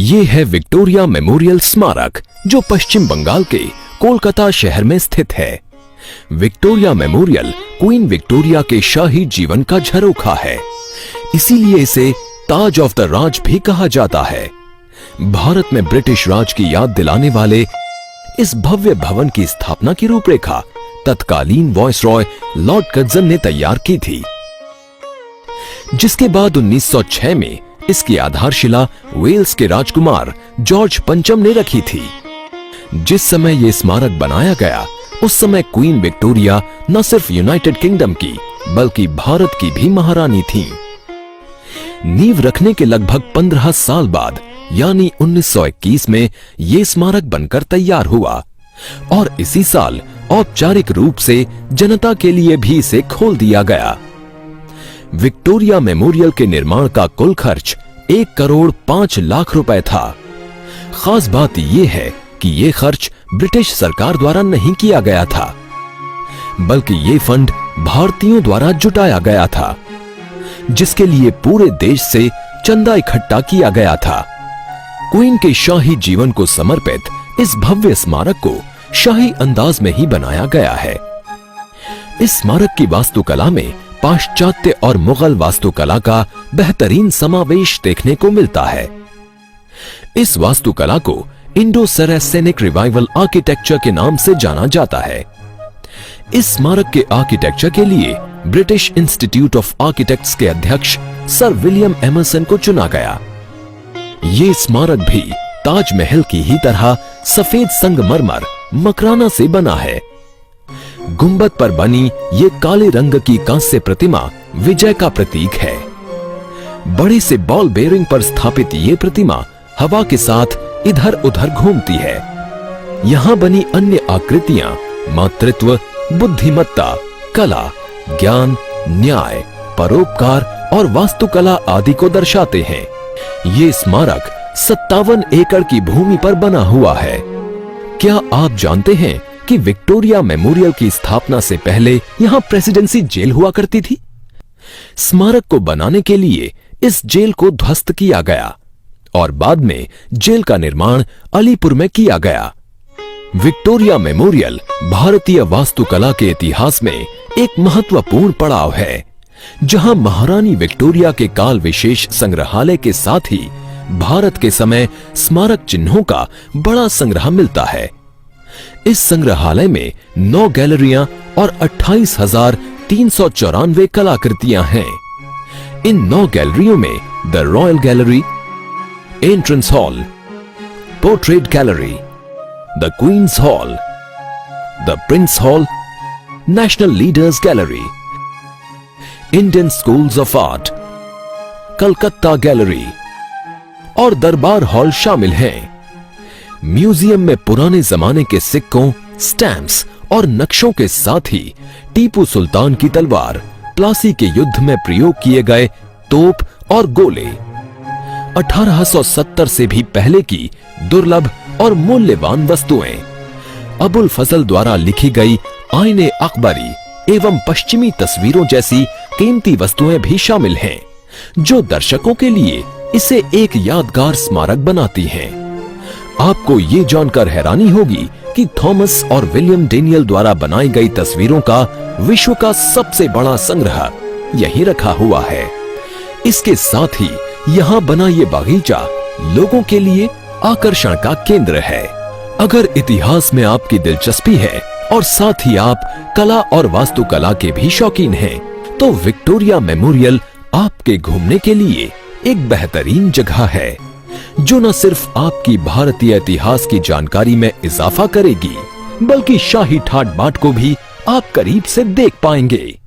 ये है Victoria memorial स्मारक, जो पश्चिम बंगाल के कोलकाता शहर में स्थित है। विक्टोरिया मेमोरियल क्वीन विक्टोरिया के शाही जीवन का झरोखा है, इसीलिए इसे ताज ऑफ द राज भी कहा जाता है। भारत में ब्रिटिश राज की याद दिलाने वाले इस भव्य भवन की स्थापना की रूपरेखा तत्कालीन वायसरॉय लॉर्ड कर्जन ने तैयार की थी, जिसके बाद 1906 में इसकी आधारशिला वेल्स के राजकुमार जॉर्ज पंचम ने रखी थी। जिस समय यह स्मारक बनाया गया, उस समय क्वीन विक्टोरिया न सिर्फ यूनाइटेड किंगडम की बल्कि भारत की भी महारानी थीं। नींव रखने के लगभग 15 साल बाद यानी 1921 में यह स्मारक बनकर तैयार हुआ और इसी साल औपचारिक रूप से जनता के लिए भी इसे खोल दिया गया। विक्टोरिया मेमोरियल के निर्माण का कुल खर्च 1,05,00,000 रुपए था। खास बात यह है कि यह खर्च ब्रिटिश सरकार द्वारा नहीं किया गया था, बल्कि यह फंड भारतीयों द्वारा जुटाया गया था, जिसके लिए पूरे देश से चंदा इकट्ठा किया गया था। क्वीन के शाही जीवन को समर्पित इस भव्य स्मारक को शाही अंदाज में ही बनाया गया है। इस स्मारक की वास्तुकला में पाश्चात्य और मुगल वास्तुकला का बेहतरीन समावेश देखने को मिलता है। इस वास्तुकला को इंडो सरासेनिक रिवाइवल आर्किटेक्चर के नाम से जाना जाता है। इस स्मारक के आर्किटेक्चर के लिए ब्रिटिश इंस्टीट्यूट ऑफ आर्किटेक्ट्स के अध्यक्ष सर विलियम एमर्सन को चुना गया। ये स्मारक भी ताजमहल की ही तरह सफेद संगमरमर मकराना से बना है। गुंबद पर बनी ये काले रंग की कांस्य प्रतिमा विजय का प्रतीक है। बड़े से बॉल बेयरिंग पर स्थापित ये प्रतिमा हवा के साथ इधर उधर घूमती है। यहां बनी अन्य आकृतियां मातृत्व, बुद्धिमत्ता, कला, ज्ञान, न्याय, परोपकार और वास्तुकला आदि को दर्शाते हैं। ये स्मारक 57 एकड़ की भूमि पर बना हुआ है। क्या आप जानते हैं कि विक्टोरिया मेमोरियल की स्थापना से पहले यहां प्रेसिडेंसी जेल हुआ करती थी? स्मारक को बनाने के लिए इस जेल को ध्वस्त किया गया और बाद में जेल का निर्माण अलीपुर में किया गया। विक्टोरिया मेमोरियल भारतीय वास्तुकला के इतिहास में एक महत्वपूर्ण पड़ाव है, जहां महारानी विक्टोरिया के काल विशेष संग्रहालय के साथ ही भारत के समय स्मारक चिन्हों का बड़ा संग्रह मिलता है। इस संग्रहालय में 9 गैलरियां और 28,394 कलाकृतियां हैं। इन 9 गैलरियों में the royal gallery, entrance hall, portrait gallery, the queen's hall, the prince hall, national leaders gallery, Indian schools of art, Calcutta gallery और दरबार हॉल शामिल हैं। म्यूजियम में पुराने जमाने के सिक्कों, स्टैम्प्स और नक्शों के साथ ही टीपू सुल्तान की तलवार, प्लासी के युद्ध में प्रयोग किए गए तोप और गोले, 1870 से भी पहले की दुर्लभ और मूल्यवान वस्तुएं, अबुल फजल द्वारा लिखी गई आईने अकबरी एवं पश्चिमी तस्वीरों जैसी कीमती वस्तुएं भी शामिल हैं, जो दर्शकों के लिए इसे एक यादगार स्मारक बनाती हैं। आपको ये जानकर हैरानी होगी कि थॉमस और विलियम डेनियल द्वारा बनाई गई तस्वीरों का विश्व का सबसे बड़ा संग्रह यहीं रखा हुआ है। इसके साथ ही यहाँ बना ये बागीचा लोगों के लिए आकर्षण का केंद्र है। अगर इतिहास में आपकी दिलचस्पी है और साथ ही आप कला और वास्तुकला के भी शौकीन हैं, तो विक्टोरिया मेमोरियल आपके घूमने के लिए एक बेहतरीन जगह है, जो न सिर्फ आपकी भारतीय इतिहास की जानकारी में इजाफा करेगी, बल्कि शाही ठाट बाट को भी आप करीब से देख पाएंगे।